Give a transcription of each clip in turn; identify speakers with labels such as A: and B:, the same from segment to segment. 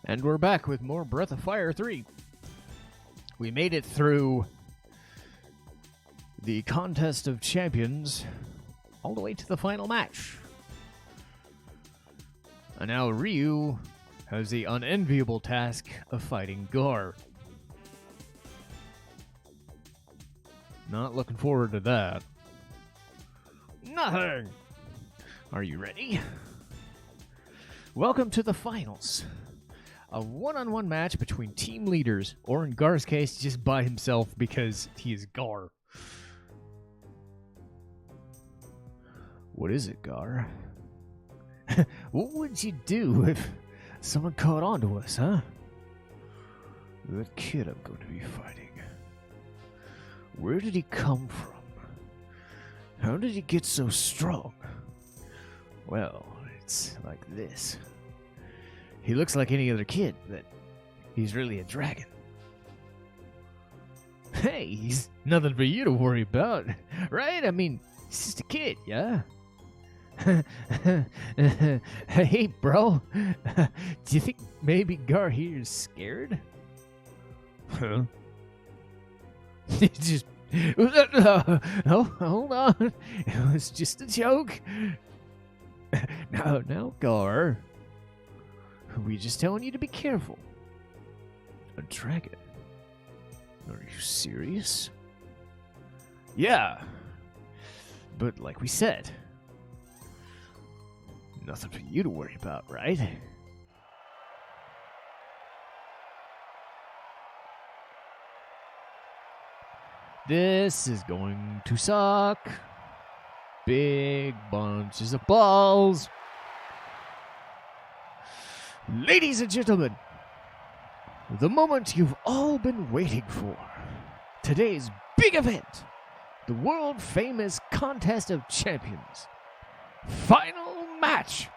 A: And we're back with more Breath of Fire 3. We made it through the Contest of Champions all the way to the final match. And now Ryu has the unenviable task of fighting Gar. Not looking forward to that. Nothing! Are you ready? Welcome to the finals. A one-on-one match between team leaders, or in Gar's case, just by himself because he is Gar. What is it, Gar? What would you do if someone caught on to us, huh? That kid I'm going to be fighting. Where did he come from? How did he get so strong? Well, it's like this. He looks like any other kid, but he's really a dragon. Hey, he's nothing for you to worry about, right? I mean, he's just a kid, yeah? Hey, bro. Do you think maybe Gar here is scared? Huh? Just... Oh, hold on. It was just a joke. Now, Gar. We're just telling you to be careful. A dragon? Are you serious? Yeah. But like we said, nothing for you to worry about, right? This is going to suck. Big bunches of balls. Ladies and gentlemen, the moment you've all been waiting for. Today's big event. The world-famous Contest of Champions. Final match.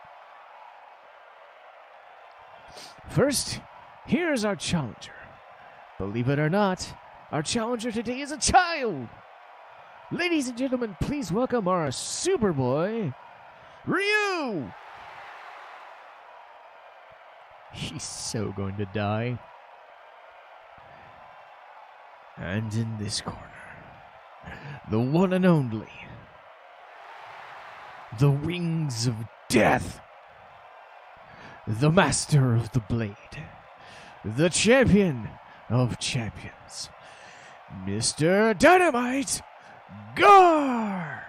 A: First, here's our challenger. Believe it or not, our challenger today is a child. Ladies and gentlemen, please welcome our Superboy, Ryu. He's so going to die. And in this corner, the one and only, the wings of death, the master of the blade, the champion of champions, Mr. Dynamite Gar!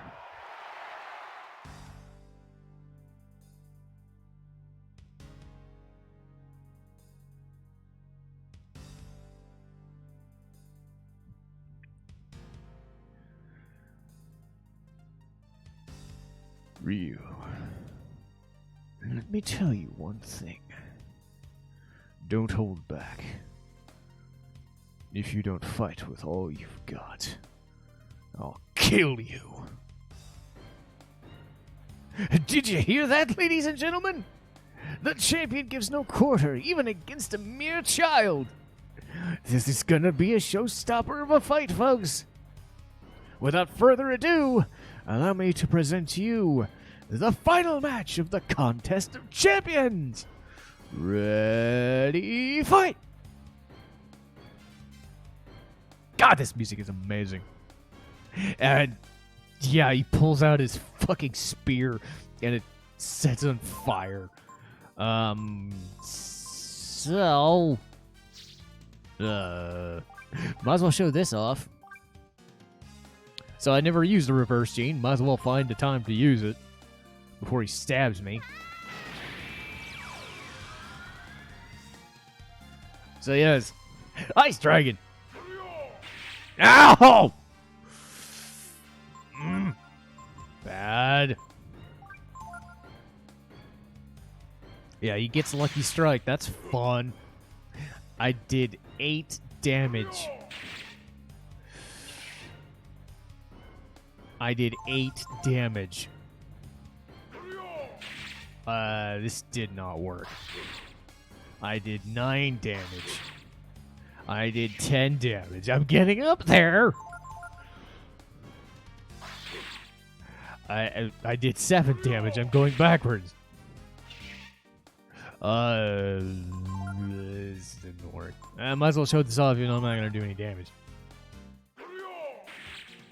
A: Ryu, let me tell you one thing. Don't hold back. If you don't fight with all you've got, I'll kill you. Did you hear that, ladies and gentlemen? The champion gives no quarter, even against a mere child. This is gonna be a showstopper of a fight, folks. Without further ado, allow me to present to you the final match of the Contest of Champions. Ready, fight! God, this music is amazing. And yeah, he pulls out his fucking spear and it sets on fire. Might as well show this off. So I never used the reverse gene. Might as well find the time to use it before he stabs me. So yes, Ice Dragon. Ow! Bad. Yeah, he gets Lucky Strike. That's fun. I did 8 damage. I did 8 damage. This did not work. I did 9 damage. I did 10 damage. I'm getting up there. I did 7 damage. I'm going backwards. this didn't work. I might as well show this off, even though I'm not going to do any damage.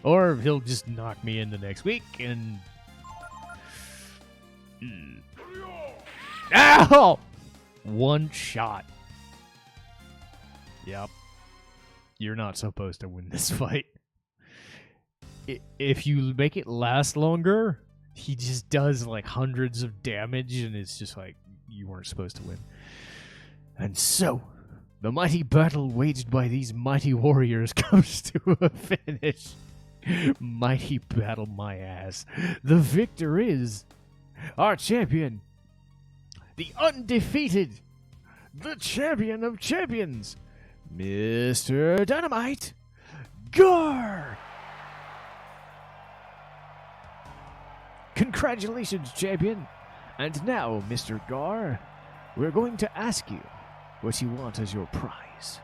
A: Or he'll just knock me into next week and... Ow! One shot. Yep. You're not supposed to win this fight. If you make it last longer, he just does like hundreds of damage, and it's just like, you weren't supposed to win. And so, the mighty battle waged by these mighty warriors comes to a finish. Mighty battle, my ass. The victor is our champion, the undefeated, the champion of champions, Mr. Dynamite Gar! Congratulations, champion! And now, Mr. Gar, we're going to ask you what you want as your prize.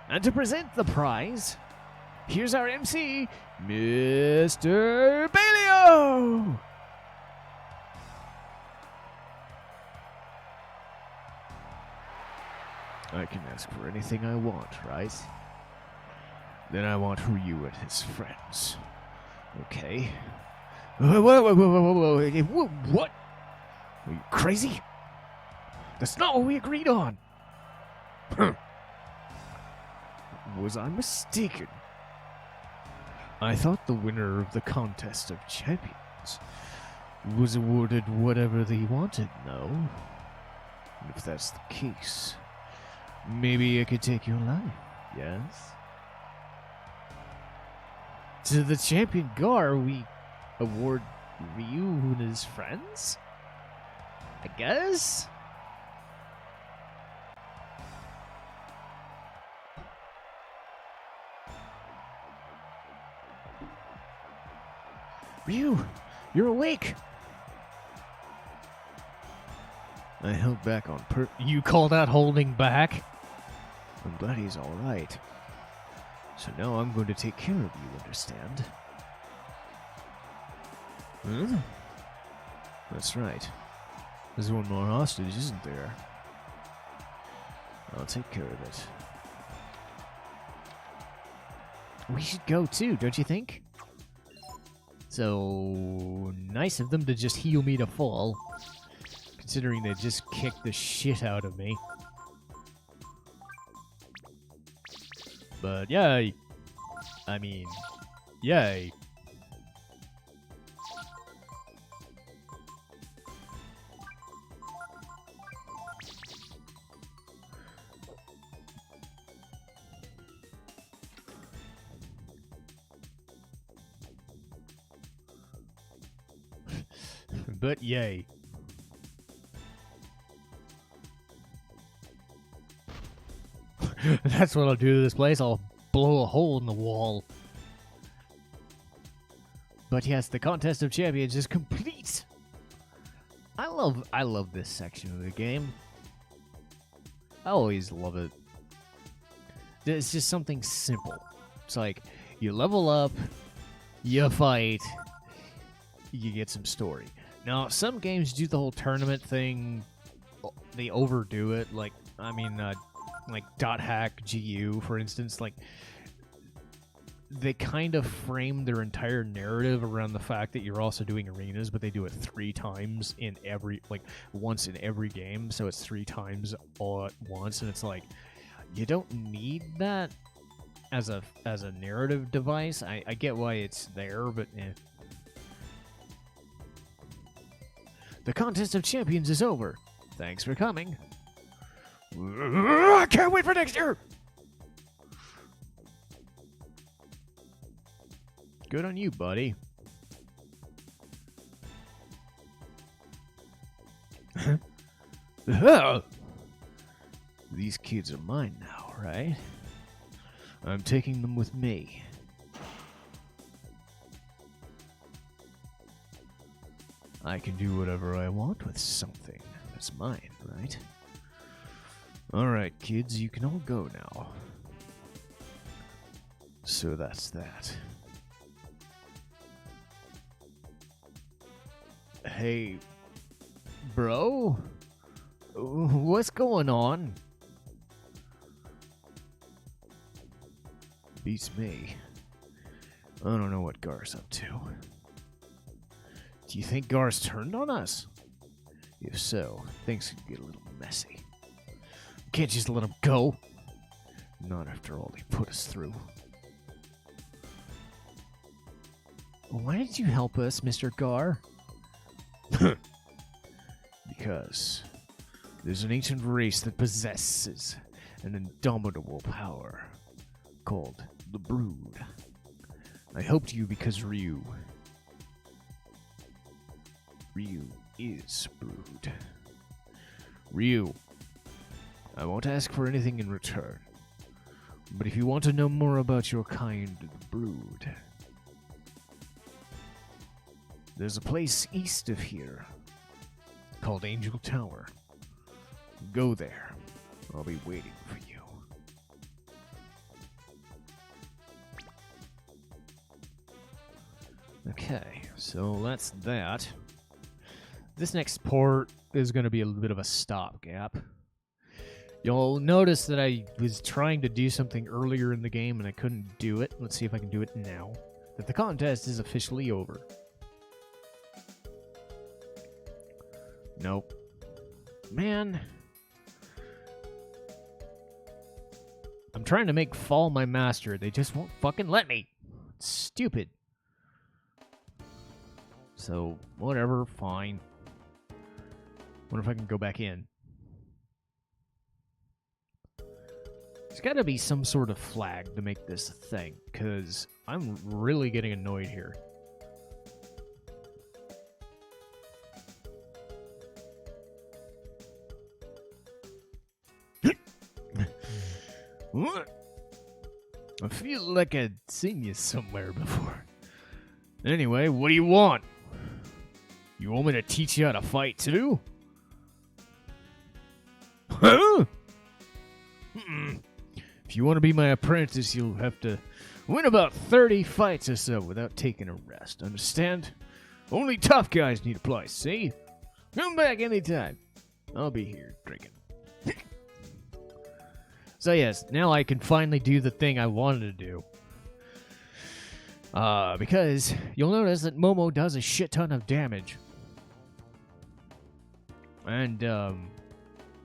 A: And to present the prize, here's our MC, Mr. Bailio! I can ask for anything I want, right? Then I want Ryu and his friends. Okay. Whoa, what? Are you crazy? That's not what we agreed on. Was I mistaken? I thought the winner of the contest of champions was awarded whatever they wanted, no? If that's the case, maybe I could take your life, yes? To the champion Gar, we award Ryu and his friends? I guess? Ryu, you're awake! I held back on You call that holding back? I'm glad he's alright. So now I'm going to take care of you, understand? Hmm? That's right. There's one more hostage, isn't there? I'll take care of it. We should go too, don't you think? So nice of them to just heal me to full, considering they just kicked the shit out of me. But yay! I mean, yay! But yay. That's what I'll do to this place. I'll blow a hole in the wall. But yes, the contest of champions is complete. I love this section of the game. I always love it. It's just something simple. It's like you level up, you fight, you get some story. Now, some games do the whole tournament thing. They overdo it. Like, I mean, like .hack GU, for instance. Like, they kind of frame their entire narrative around the fact that you're also doing arenas, but they do it 3 times in every, like, once in every game. So it's 3 times all at once, and it's like, you don't need that as a narrative device. I get why it's there, but eh. The contest of champions is over. Thanks for coming. I can't wait for next year! Good on you, buddy. These kids are mine now, right? I'm taking them with me. I can do whatever I want with something that's mine, right? Alright, kids, you can all go now. So that's that. Hey, bro? What's going on? Beats me. I don't know what Gar's up to. Do you think Gar's turned on us? If so, things could get a little messy. We can't just let him go. Not after all he put us through. Why did you help us, Mr. Gar? Because there's an ancient race that possesses an indomitable power called the Brood. I helped you because Ryu is Brood. Ryu, I won't ask for anything in return, but if you want to know more about your kind, the Brood, there's a place east of here called Angel Tower. Go there. I'll be waiting for you. Okay, so that's that. This next port is going to be a little bit of a stopgap. You'll notice that I was trying to do something earlier in the game and I couldn't do it. Let's see if I can do it now. That the contest is officially over. Nope. Man. I'm trying to make Fall my master. They just won't fucking let me. It's stupid. So, whatever, fine. Wonder if I can go back in. There's gotta be some sort of flag to make this a thing, because I'm really getting annoyed here. What? I feel like I'd seen you somewhere before. Anyway, what do you want? You want me to teach you how to fight too? Huh? If you want to be my apprentice, you'll have to win about 30 fights or so without taking a rest. Understand? Only tough guys need a place, see? Come back anytime. I'll be here drinking. So yes, now I can finally do the thing I wanted to do. Because you'll notice that Momo does a shit ton of damage. And,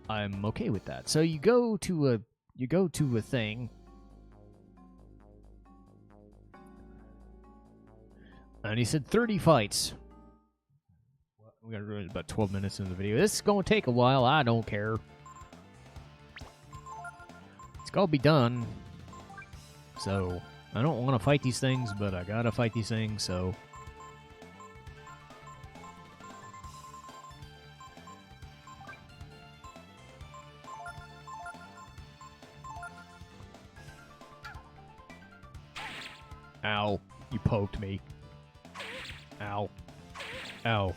A: I'm okay with that. So you go to a thing. And he said 30 fights. We got about 12 minutes into the video. This is going to take a while. I don't care. It's got to be done. So, I don't want to fight these things, but I got to fight these things, so... Ow. You poked me. Ow. Ow.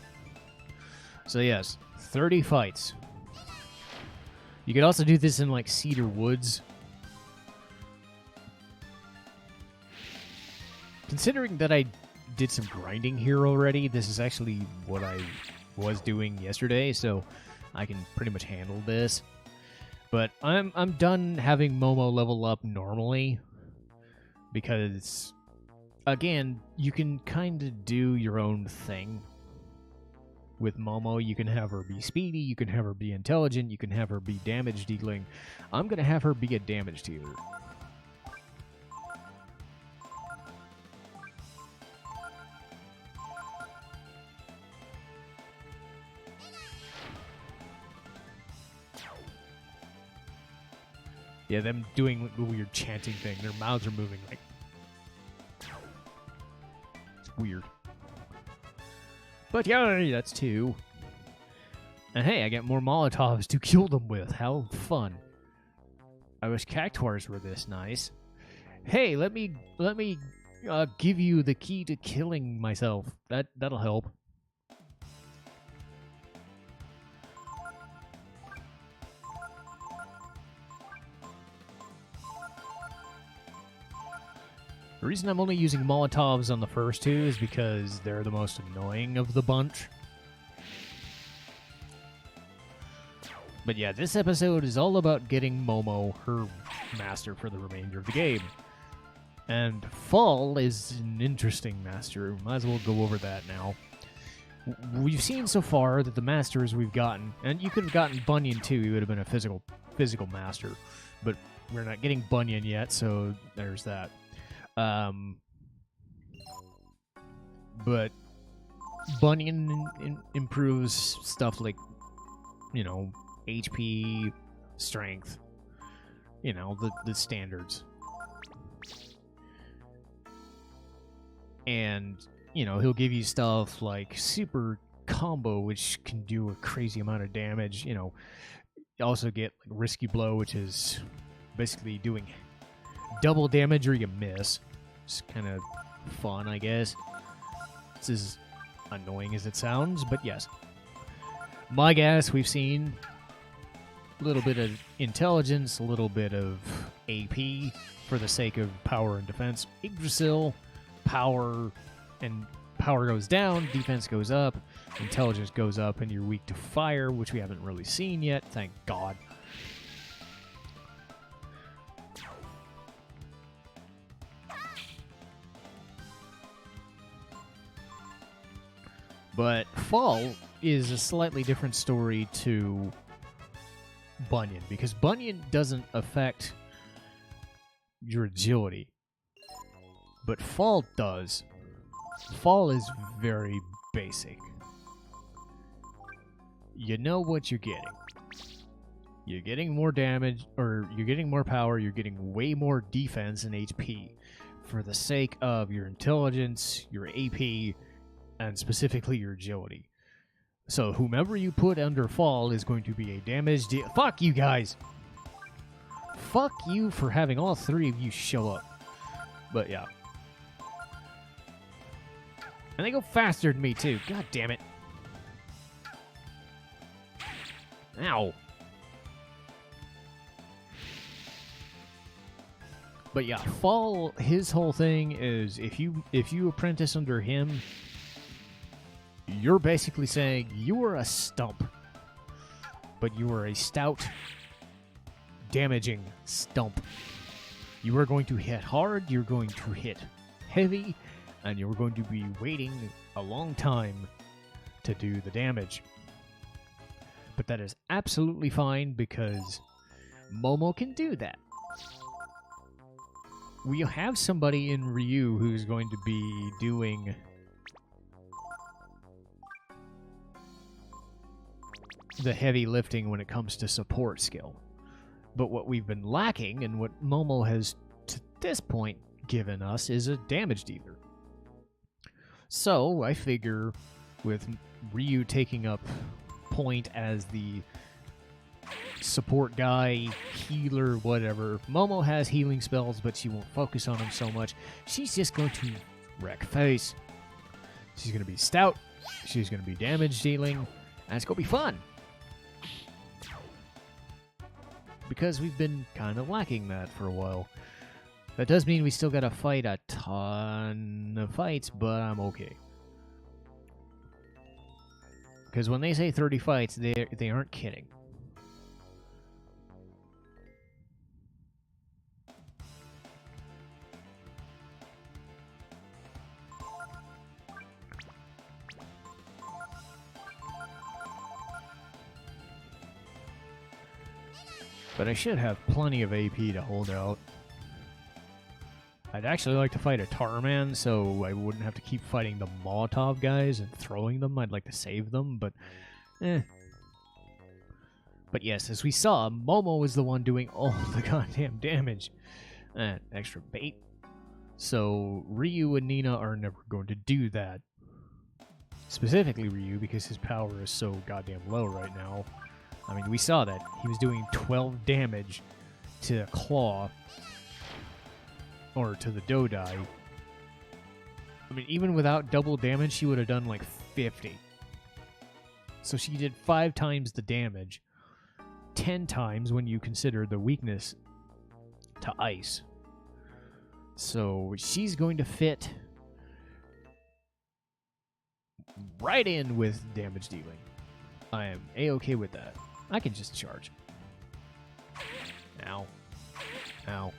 A: So yes, 30 fights. You could also do this in, like, Cedar Woods. Considering that I did some grinding here already, this is actually what I was doing yesterday, so I can pretty much handle this. But I'm done having Momo level up normally, because... Again, you can kind of do your own thing with Momo. You can have her be speedy, you can have her be intelligent, you can have her be damage dealing. I'm going to have her be a damage dealer. Yeah, them doing the weird chanting thing. Their mouths are moving like... Weird. But yeah, that's 2. And hey, I get more Molotovs to kill them with. How fun. I wish Cactuars were this nice. Hey, let me give you the key to killing myself. That'll help. The reason I'm only using Molotovs on the first 2 is because they're the most annoying of the bunch. But yeah, this episode is all about getting Momo her master for the remainder of the game. And Fall is an interesting master. Might as well go over that now. We've seen so far that the masters we've gotten, and you could have gotten Bunyan too, he would have been a physical master, but we're not getting Bunyan yet, so there's that. But Bunyan improves stuff like, you know, HP, strength, you know, the standards. And, you know, he'll give you stuff like super combo, which can do a crazy amount of damage. You know, you also get like risky blow, which is basically doing double damage or you miss. It's kind of fun, I guess. It's as annoying as it sounds, but yes. My guess, we've seen a little bit of intelligence, a little bit of AP for the sake of power and defense. Yggdrasil, power, and power goes down, defense goes up, intelligence goes up, and you're weak to fire, which we haven't really seen yet, thank God. But Fall is a slightly different story to Bunyan, because Bunyan doesn't affect your agility, but Fall does. Fall is very basic. You know what you're getting. You're getting more damage, or you're getting more power, you're getting way more defense and HP for the sake of your intelligence, your AP, and specifically your agility. So whomever you put under Fall is going to be a damage fuck you guys! Fuck you for having all three of you show up. But yeah. And they go faster than me too, god damn it. Ow. But yeah, Fall, his whole thing is if you apprentice under him, you're basically saying you are a stump, but you are a stout, damaging stump. You are going to hit hard, you're going to hit heavy, and you're going to be waiting a long time to do the damage. But that is absolutely fine because Momo can do that. We have somebody in Ryu who's going to be doing the heavy lifting when it comes to support skill. But what we've been lacking, and what Momo has to this point given us, is a damage dealer. So I figure with Ryu taking up point as the support guy, healer, whatever, Momo has healing spells, but she won't focus on them so much. She's just going to wreck face. She's going to be stout. She's going to be damage dealing. And it's going to be fun. Because we've been kind of lacking that for a while. That does mean we still gotta fight a ton of fights, but I'm okay. Because when they say 30 fights, they aren't kidding. But I should have plenty of AP to hold out. I'd actually like to fight a Tarman, so I wouldn't have to keep fighting the Molotov guys and throwing them. I'd like to save them, but But yes, as we saw, Momo is the one doing all the goddamn damage. And extra bait. So Ryu and Nina are never going to do that. Specifically Ryu, because his power is so goddamn low right now. I mean, we saw that. He was doing 12 damage to Claw. Or to the Dodai. I mean, even without double damage, she would have done like 50. So she did 5 times the damage. 10 times when you consider the weakness to ice. So she's going to fit right in with damage dealing. I am A-okay with that. I can just charge. Ow. Ow.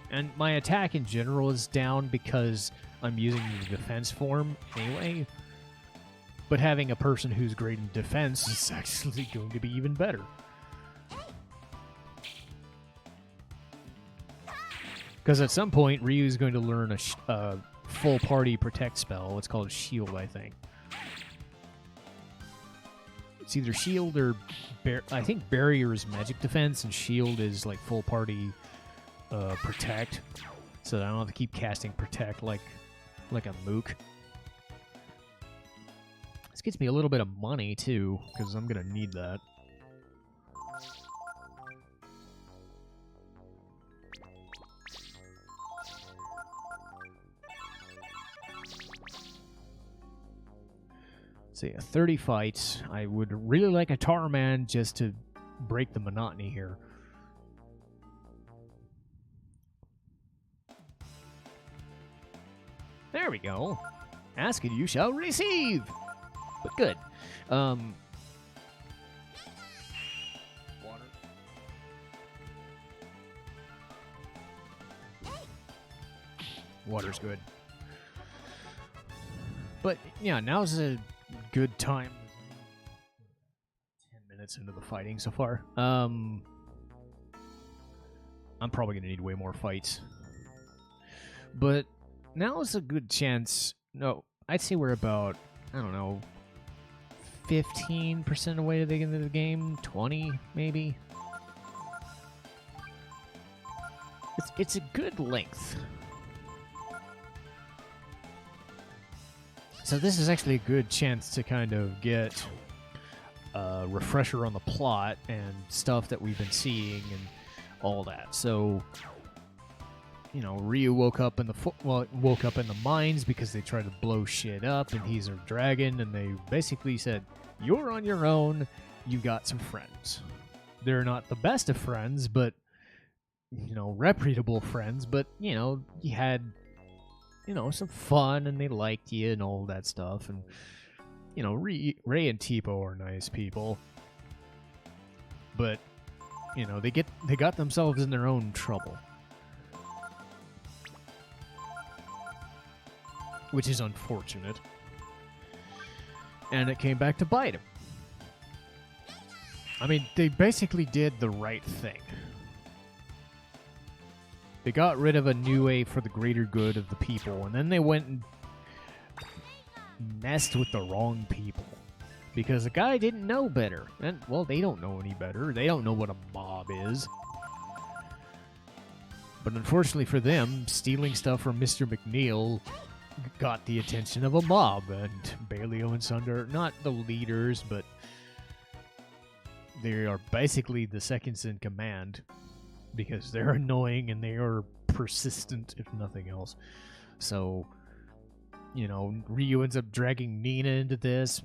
A: And my attack in general is down because I'm using the defense form anyway. But having a person who's great in defense is actually going to be even better. Because at some point, Ryu's going to learn a full party protect spell. It's called Shield, I think. It's either Shield or... I think Barrier is magic defense, and Shield is like full party protect. So I don't have to keep casting protect like a mook. This gets me a little bit of money, too, because I'm going to need that. So yeah, 30 fights. I would really like a Tarman just to break the monotony here. There we go. Ask and you shall receive. But good. Water. Water's good. But yeah, now's a good time. 10 minutes into the fighting so far. I'm probably gonna need way more fights. But now is a good chance. No, I'd say we're about, I don't know, 15% away to the end of the game. 20, maybe. It's a good length. So this is actually a good chance to kind of get a refresher on the plot and stuff that we've been seeing and all that. So, you know, Ryu woke up in the mines because they tried to blow shit up, and he's a dragon, and they basically said, "You're on your own. You got some friends. They're not the best of friends, but you know, reputable friends. But you know, you had." You know, some fun, and they liked you and all that stuff. And, you know, Ray and Tipo are nice people. But, you know, they got themselves in their own trouble. Which is unfortunate. And it came back to bite them. I mean, they basically did the right thing. They got rid of a new for the greater good of the people, and then they went and messed with the wrong people. Because the guy didn't know better. And, well, they don't know any better. They don't know what a mob is. But unfortunately for them, stealing stuff from Mr. McNeil got the attention of a mob, and Baleo and Sunder, not the leaders, but they are basically the seconds in command. Because they're annoying and they are persistent, if nothing else. So, you know, Ryu ends up dragging Nina into this.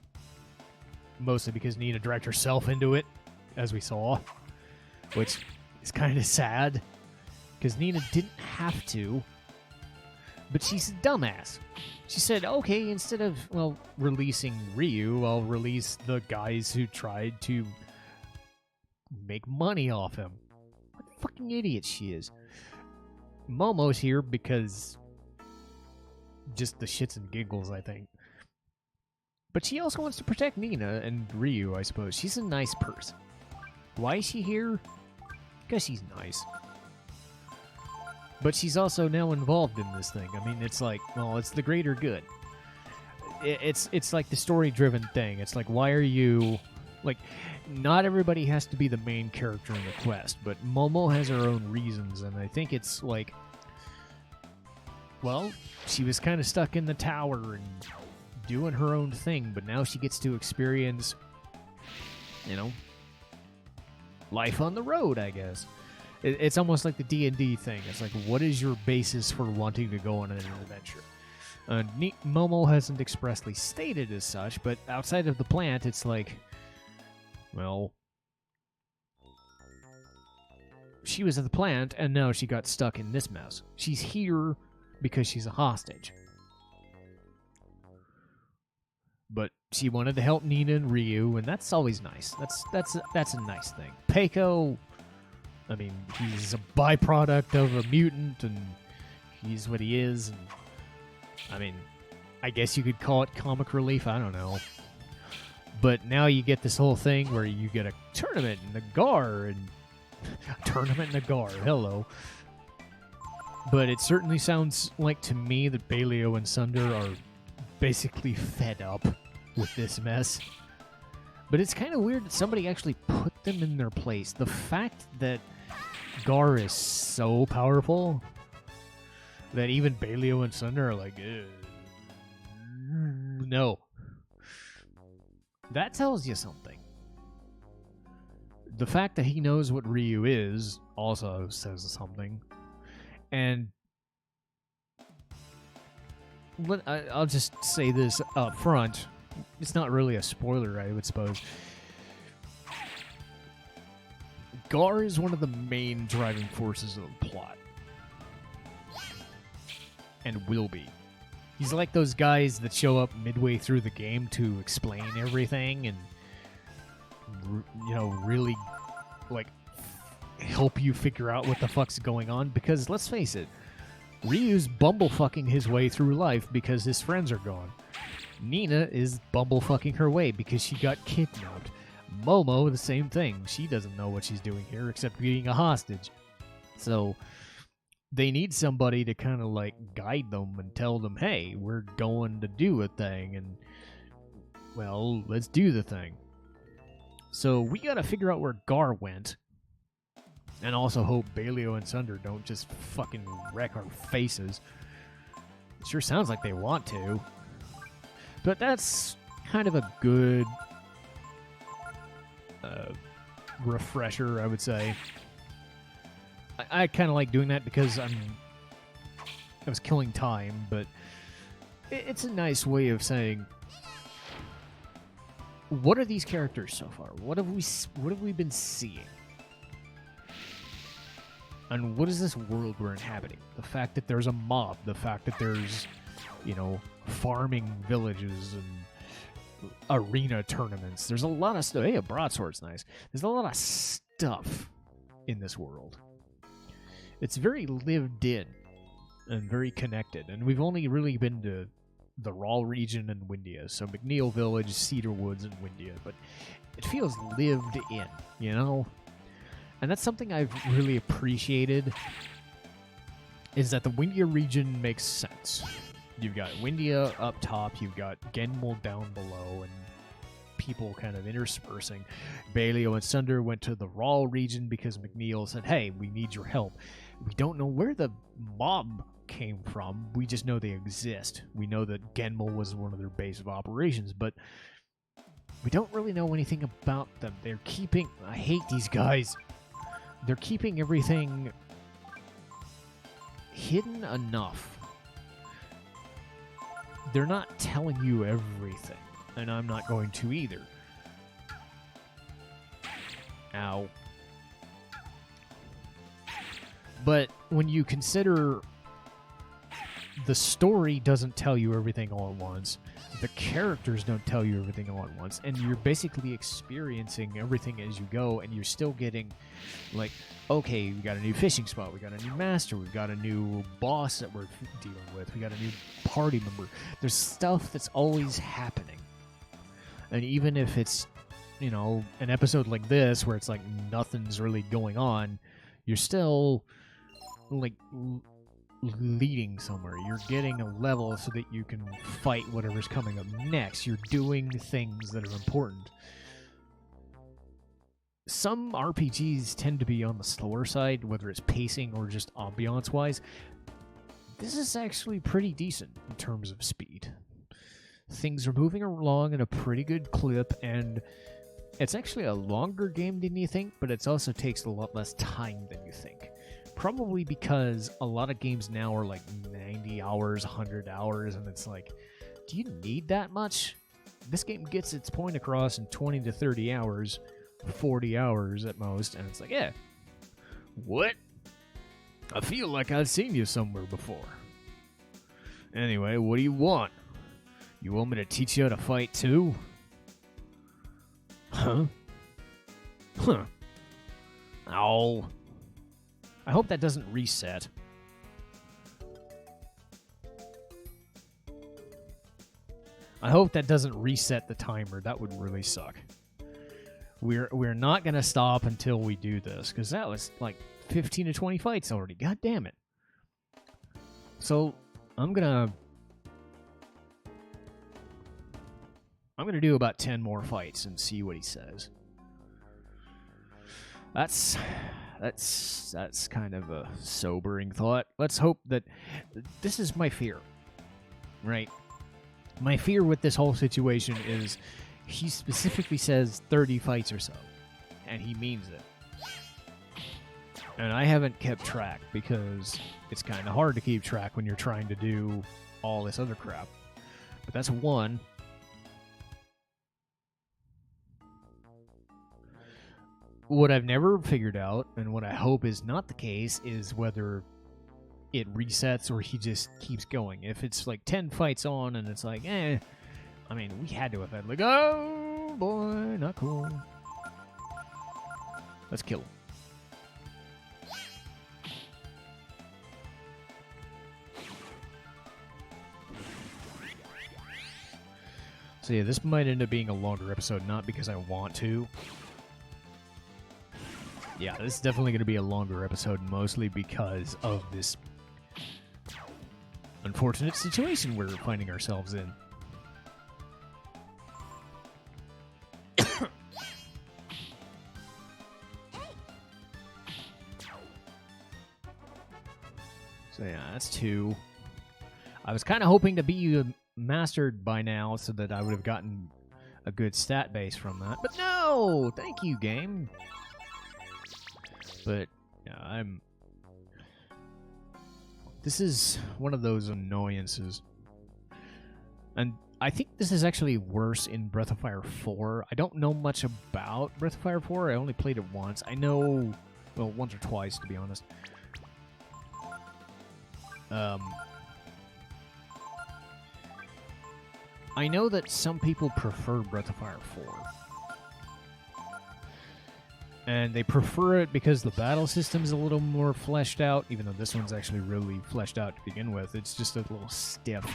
A: Mostly because Nina dragged herself into it, as we saw. Which is kind of sad. Because Nina didn't have to. But she's a dumbass. She said, okay, instead of, well, releasing Ryu, I'll release the guys who tried to make money off him. Fucking idiot she is. Momo's here because just the shits and giggles, I think. But she also wants to protect Nina and Ryu, I suppose. She's a nice person. Why is she here? Because she's nice. But she's also now involved in this thing. I mean, it's like, well, it's the greater good. It's like the story-driven thing. It's like, why are you... Like, not everybody has to be the main character in the quest, but Momo has her own reasons, and I think it's like, well, she was kind of stuck in the tower and doing her own thing, but now she gets to experience, you know, life on the road, I guess. It's almost like the D&D thing. It's like, what is your basis for wanting to go on an adventure? Momo hasn't expressly stated as such, but outside of the plant, it's like, well, she was at the plant, and now she got stuck in this mess. She's here because she's a hostage. But she wanted to help Nina and Ryu, and that's always nice. That's a nice thing. Peiko, I mean, he's a byproduct of a mutant, and he's what he is. And I mean, I guess you could call it comic relief. I don't know. But now you get this whole thing where you get a tournament in the Gar, and a tournament in the Gar. Hello. But it certainly sounds like to me that Baleo and Sunder are basically fed up with this mess. But it's kind of weird that somebody actually put them in their place. The fact that Gar is so powerful that even Baleo and Sunder are like, no. That tells you something. The fact that he knows what Ryu is also says something. And I'll just say this up front. It's not really a spoiler, I would suppose. Gar is one of the main driving forces of the plot. And will be. He's like those guys that show up midway through the game to explain everything and, you know, really, like, help you figure out what the fuck's going on. Because, let's face it, Ryu's bumblefucking his way through life because his friends are gone. Nina is bumblefucking her way because she got kidnapped. Momo, the same thing. She doesn't know what she's doing here except being a hostage. So they need somebody to kind of like guide them and tell them, hey, we're going to do a thing, and, well, let's do the thing. So we gotta figure out where Gar went, and also hope Baleo and Sunder don't just fucking wreck our faces. It sure sounds like they want to. But that's kind of a good refresher, I would say. I kind of like doing that because I was killing time, but it's a nice way of saying, what are these characters so far? What have we been seeing? And what is this world we're inhabiting? The fact that there's a mob, the fact that there's, you know, farming villages and arena tournaments. There's a lot of stuff. Hey, a broadsword's nice. There's a lot of stuff in this world. It's very lived in and very connected. And we've only really been to the Raw region and Windia. So McNeil Village, Cedar Woods, and Windia. But it feels lived in, you know? And that's something I've really appreciated, is that the Windia region makes sense. You've got Windia up top, you've got Genmul down below, and people kind of interspersing. Baleo and Sunder went to the Raw region because McNeil said, hey, we need your help. We don't know where the mob came from, we just know they exist. We know that Genmul was one of their base of operations, but we don't really know anything about them. They're keeping... I hate these guys. They're keeping everything hidden enough. They're not telling you everything, and I'm not going to either. Ow. But when you consider the story doesn't tell you everything all at once, the characters don't tell you everything all at once, and you're basically experiencing everything as you go, and you're still getting, like, okay, we got a new fishing spot, we got a new master, we've got a new boss that we're dealing with, we got a new party member. There's stuff that's always happening. And even if it's, you know, an episode like this, where it's like nothing's really going on, you're still, like, leading somewhere. You're getting a level so that you can fight whatever's coming up next. You're doing things that are important. Some RPGs tend to be on the slower side, whether it's pacing or just ambiance-wise. This is actually pretty decent in terms of speed. Things are moving along at a pretty good clip, and it's actually a longer game than you think, but it also takes a lot less time than you think. Probably because a lot of games now are like 90 hours, 100 hours, and it's like, do you need that much? This game gets its point across in 20 to 30 hours, 40 hours at most, and it's like, yeah, what? I feel like I've seen you somewhere before. Anyway, what do you want? You want me to teach you how to fight too? Huh? Huh. Ow. I hope that doesn't reset. I hope that doesn't reset the timer. That would really suck. We're not going to stop until we do this, because that was like 15 to 20 fights already. God damn it. So, I'm going to do about 10 more fights and see what he says. That's kind of a sobering thought. Let's hope that this is my fear, right? My fear with this whole situation is he specifically says 30 fights or so, and he means it. And I haven't kept track because it's kind of hard to keep track when you're trying to do all this other crap. But that's one. What I've never figured out, and what I hope is not the case, is whether it resets or he just keeps going. If it's like 10 fights on and it's like, I mean, we had to have had like, oh boy, not cool. Let's kill him. So yeah, this might end up being a longer episode, not because I want to. Yeah, this is definitely going to be a longer episode, mostly because of this unfortunate situation we're finding ourselves in. So yeah, that's 2. I was kind of hoping to be mastered by now so that I would have gotten a good stat base from that. But no! Thank you, game. But yeah, this is one of those annoyances. And I think this is actually worse in Breath of Fire 4. I don't know much about Breath of Fire 4. I only played it once. I know, well, once or twice, to be honest. I know that some people prefer Breath of Fire 4. And they prefer it because the battle system's a little more fleshed out, even though this one's actually really fleshed out to begin with. It's just a little stiff.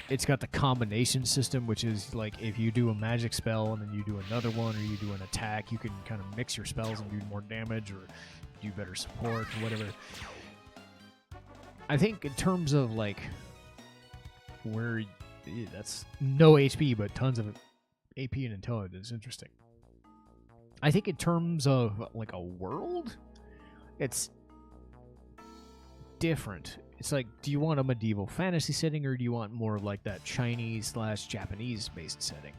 A: It's got the combination system, which is like if you do a magic spell and then you do another one, or you do an attack, you can kind of mix your spells and do more damage or do better support or whatever. I think in terms of like where that's no HP but tons of AP and intelligence, interesting. I think in terms of like a world, it's different. It's like, do you want a medieval fantasy setting, or do you want more of like that Chinese/Japanese based setting?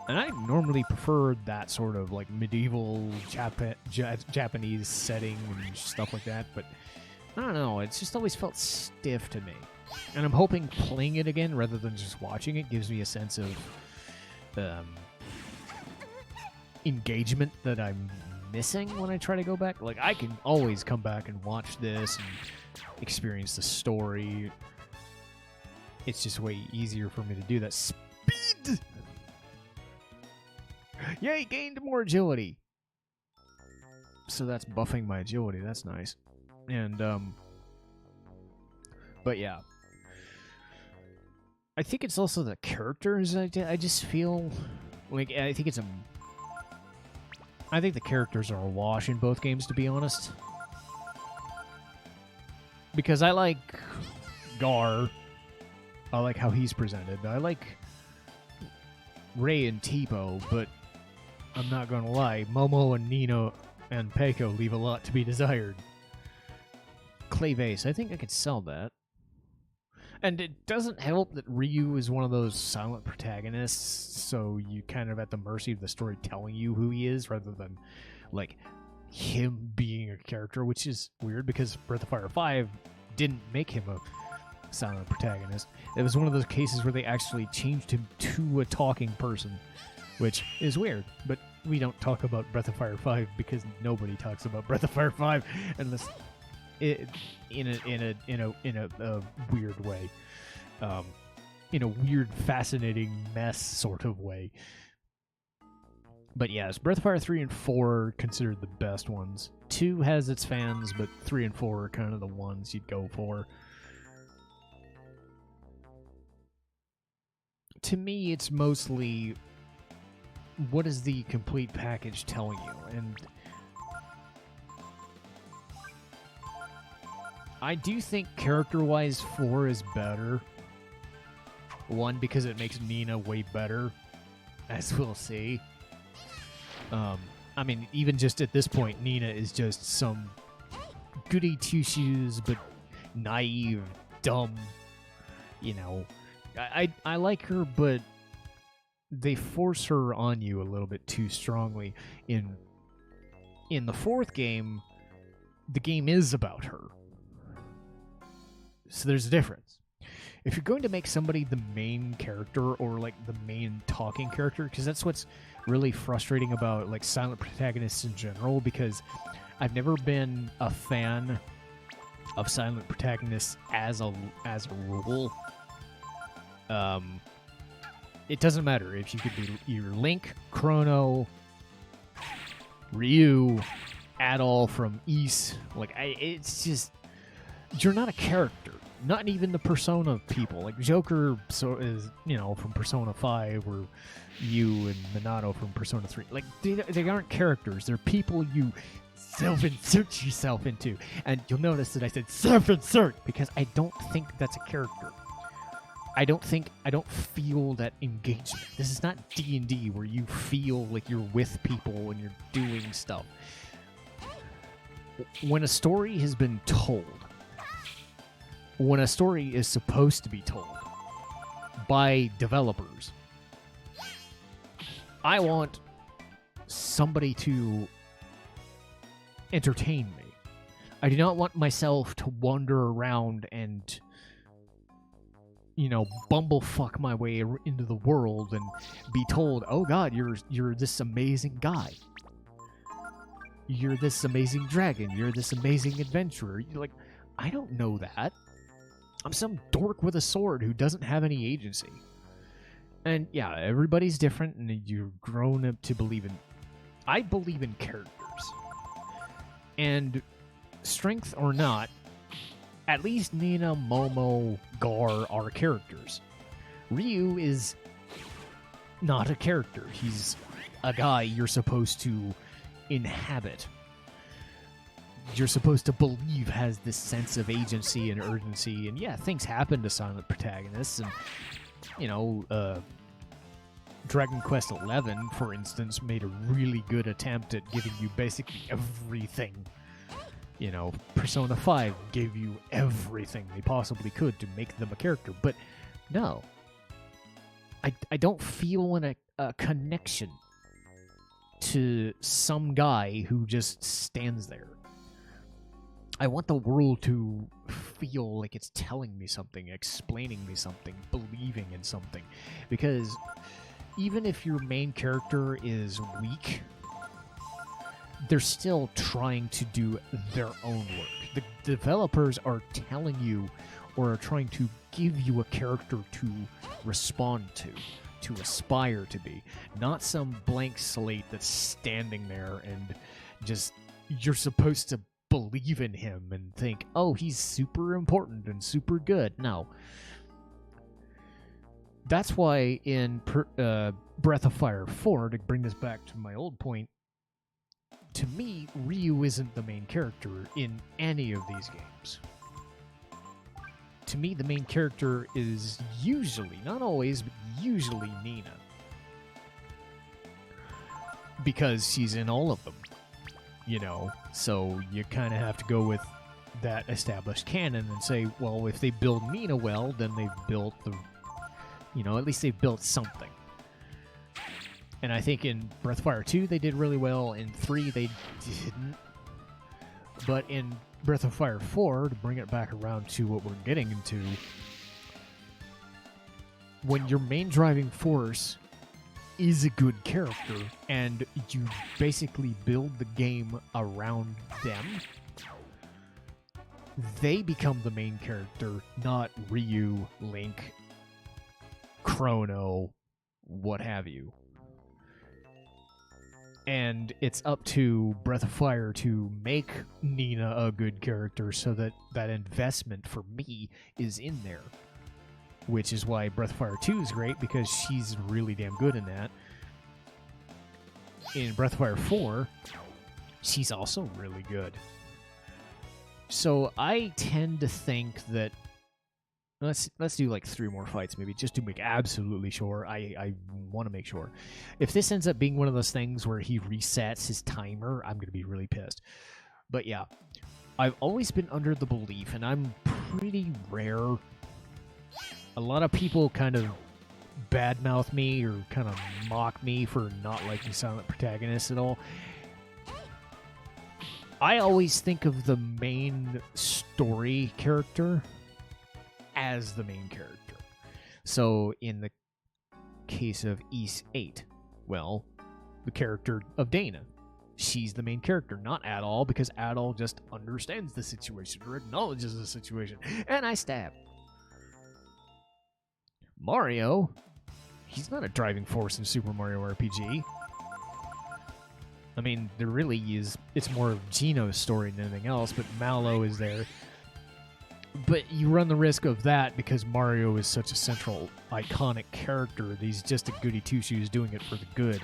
A: And I normally prefer that sort of like medieval Japanese setting and stuff like that, but I don't know, it's just always felt stiff to me. And I'm hoping playing it again rather than just watching it gives me a sense of engagement that I'm missing when I try to go back. Like, I can always come back and watch this and experience the story. It's just way easier for me to do that. Speed! Yay, gained more agility. So that's buffing my agility. That's nice. And, but yeah. I think it's also the characters. I just feel like I think the characters are a wash in both games, to be honest. Because I like Gar. I like how he's presented. I like Ray and Tipo, but I'm not gonna lie, Momo and Nino and Peiko leave a lot to be desired. Clay Vase, I think I could sell that. And it doesn't help that Ryu is one of those silent protagonists, so you kind of at the mercy of the story telling you who he is, rather than, like, him being a character, which is weird, because Breath of Fire 5 didn't make him a silent protagonist. It was one of those cases where they actually changed him to a talking person, which is weird, but we don't talk about Breath of Fire 5 because nobody talks about Breath of Fire 5 unless in a weird way, in a weird, fascinating mess sort of way. But yes, Breath of Fire 3 and 4 are considered the best ones. 2 has its fans, but 3 and 4 are kind of the ones you'd go for. To me, it's mostly, what is the complete package telling you? And I do think character-wise 4 is better. One, because it makes Nina way better, as we'll see. I mean, even just at this point, Nina is just some goody two-shoes, but naive, dumb, you know. I like her, but they force her on you a little bit too strongly. In the fourth game, the game is about her. So there's a difference. If you're going to make somebody the main character or like the main talking character, because that's what's really frustrating about like silent protagonists in general, because I've never been a fan of silent protagonists as a rule. It doesn't matter if you could be either Link, Chrono, Ryu, Adol from Ys. Like, it's just, you're not a character. Not even the persona of people. Like, Joker is, you know, from Persona 5, or you and Minato from Persona 3. Like, they aren't characters. They're people you self-insert yourself into. And you'll notice that I said self-insert, because I don't think that's a character. I don't feel that engagement. This is not D&D where you feel like you're with people and you're doing stuff. When a story has been told, when a story is supposed to be told by developers, I want somebody to entertain me. I do not want myself to wander around and, you know, bumblefuck my way into the world and be told, "Oh God, you're this amazing guy. You're this amazing dragon. You're this amazing adventurer." You're like, I don't know that. I'm some dork with a sword who doesn't have any agency. And yeah, everybody's different, and you're grown up to believe in. I believe in characters, and strength or not, at least Nina, Momo, Gar are characters. Ryu is not a character. He's a guy you're supposed to inhabit. You're supposed to believe has this sense of agency and urgency. And yeah, things happen to silent protagonists. And, you know, Dragon Quest XI, for instance, made a really good attempt at giving you basically everything. You know, Persona 5 gave you everything they possibly could to make them a character. But no. I don't feel a connection to some guy who just stands there. I want the world to feel like it's telling me something, explaining me something, believing in something. Because even if your main character is weak, they're still trying to do their own work. The developers are telling you, or are trying to give you a character to respond to aspire to be. Not some blank slate that's standing there and just, you're supposed to believe in him and think, oh, he's super important and super good. No. That's why in Breath of Fire 4, to bring this back to my old point, to me, Ryu isn't the main character in any of these games. To me, the main character is usually, not always, but usually Nina. Because she's in all of them. You know, so you kind of have to go with that established canon and say, well, if they build Nina well, then they've built the, you know, at least they've built something. And I think in Breath of Fire 2, they did really well. In 3, they didn't. But in Breath of Fire 4, to bring it back around to what we're getting into, when your main driving force is a good character, and you basically build the game around them, they become the main character, not Ryu, Link, Chrono, what have you. And it's up to Breath of Fire to make Nina a good character so that that investment for me is in there. Which is why Breath of Fire 2 is great, because she's really damn good in that. In Breath of Fire 4, she's also really good. So I tend to think that let's do like 3 more fights maybe, just to make absolutely sure. I want to make sure. If this ends up being one of those things where he resets his timer, I'm going to be really pissed. But yeah, I've always been under the belief, and I'm pretty rare. A lot of people kind of badmouth me or kind of mock me for not liking silent protagonists at all. I always think of the main story character as the main character. So in the case of Ys 8, well, the character of Dana, she's the main character, not Adol, because Adol just understands the situation or acknowledges the situation, and I stab. Mario, he's not a driving force in Super Mario RPG. I mean, there really is, it's more of Gino's story than anything else, but Mallow is there. But you run the risk of that because Mario is such a central, iconic character that he's just a goody two-shoes doing it for the good.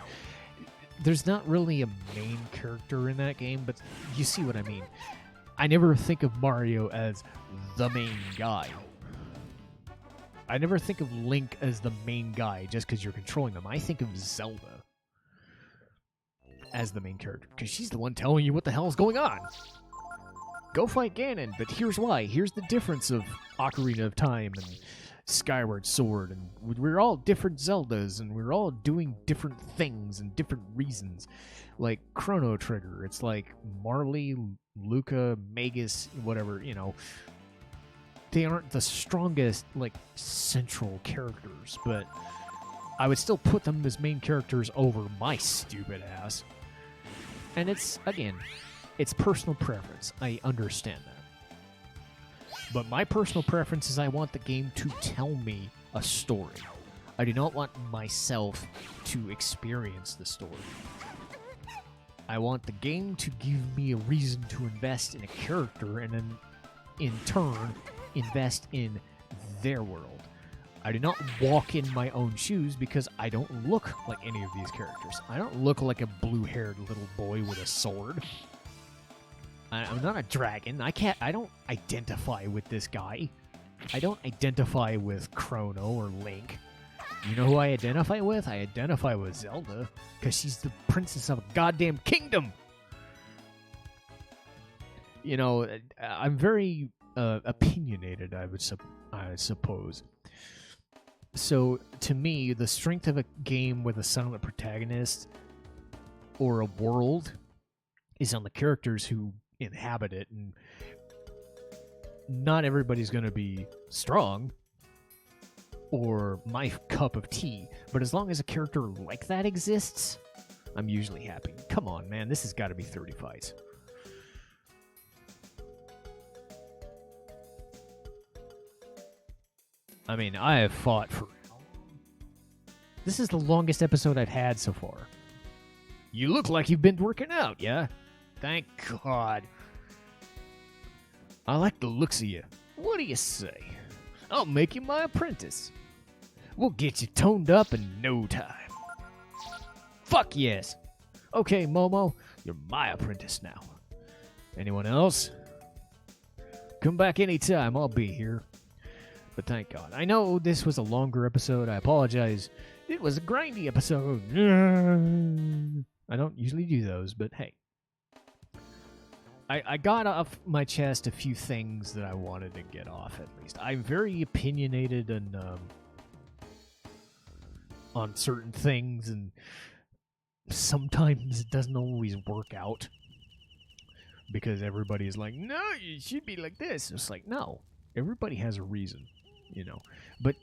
A: There's not really a main character in that game, but you see what I mean. I never think of Mario as the main guy. I never think of Link as the main guy just because you're controlling them. I think of Zelda as the main character because she's the one telling you what the hell is going on. Go fight Ganon, but here's why. Here's the difference of Ocarina of Time and Skyward Sword, and we're all different Zeldas, and we're all doing different things and different reasons. Like Chrono Trigger, it's like Marley, Luca, Magus, whatever, you know. They aren't the strongest, like, central characters, but I would still put them as main characters over my stupid ass. And it's, again, it's personal preference. I understand that. But my personal preference is I want the game to tell me a story. I do not want myself to experience the story. I want the game to give me a reason to invest in a character and then, in turn, invest in their world. I do not walk in my own shoes because I don't look like any of these characters. I don't look like a blue-haired little boy with a sword. I'm not a dragon. I don't identify with this guy. I don't identify with Chrono or Link. You know who I identify with? I identify with Zelda because she's the princess of a goddamn kingdom. You know, I'm very opinionated, I suppose. So, to me, the strength of a game with a silent protagonist or a world is on the characters who inhabit it, and not everybody's going to be strong or my cup of tea, but as long as a character like that exists, I'm usually happy. Come on, man, this has got to be 30 fights. I mean, I have fought for... This is the longest episode I've had so far. You look like you've been working out, yeah? Thank God. I like the looks of you. What do you say? I'll make you my apprentice. We'll get you toned up in no time. Fuck yes. Okay, Momo, you're my apprentice now. Anyone else? Come back anytime, I'll be here. But thank God. I know this was a longer episode. I apologize. It was a grindy episode. I don't usually do those, but hey. I got off my chest a few things that I wanted to get off, at least. I'm very opinionated and on certain things, and sometimes it doesn't always work out. Because everybody is like, no, you should be like this. It's like, no. Everybody has a reason. You know, but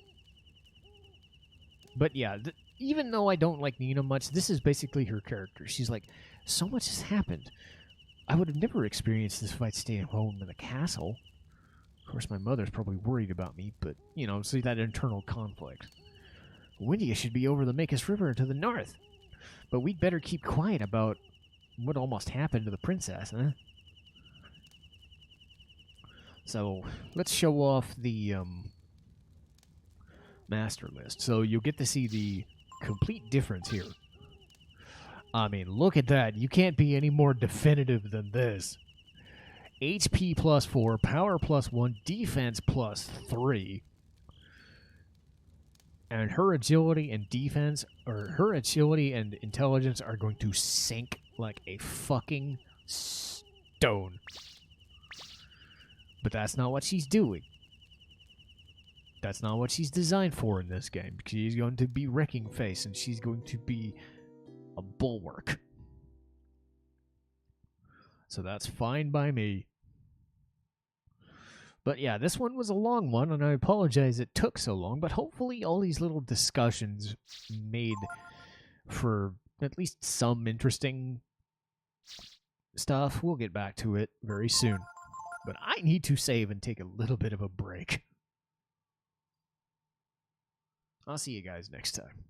A: yeah, even though I don't like Nina much, this is basically her character. She's like, so much has happened. I would have never experienced this fight staying home in the castle. Of course, my mother's probably worried about me, but, you know, see that internal conflict. Windia should be over the Makus River to the north. But we'd better keep quiet about what almost happened to the princess, huh? So, let's show off the master list. So you'll get to see the complete difference here. I mean, look at that. You can't be any more definitive than this. HP plus 4, power plus 1, defense plus 3. And her agility and defense, or her agility and intelligence are going to sink like a fucking stone. But that's not what she's doing. That's not what she's designed for in this game. She's going to be Wrecking Face, and she's going to be a bulwark. So that's fine by me. But yeah, this one was a long one, and I apologize it took so long, but hopefully all these little discussions made for at least some interesting stuff. We'll get back to it very soon. But I need to save and take a little bit of a break. I'll see you guys next time.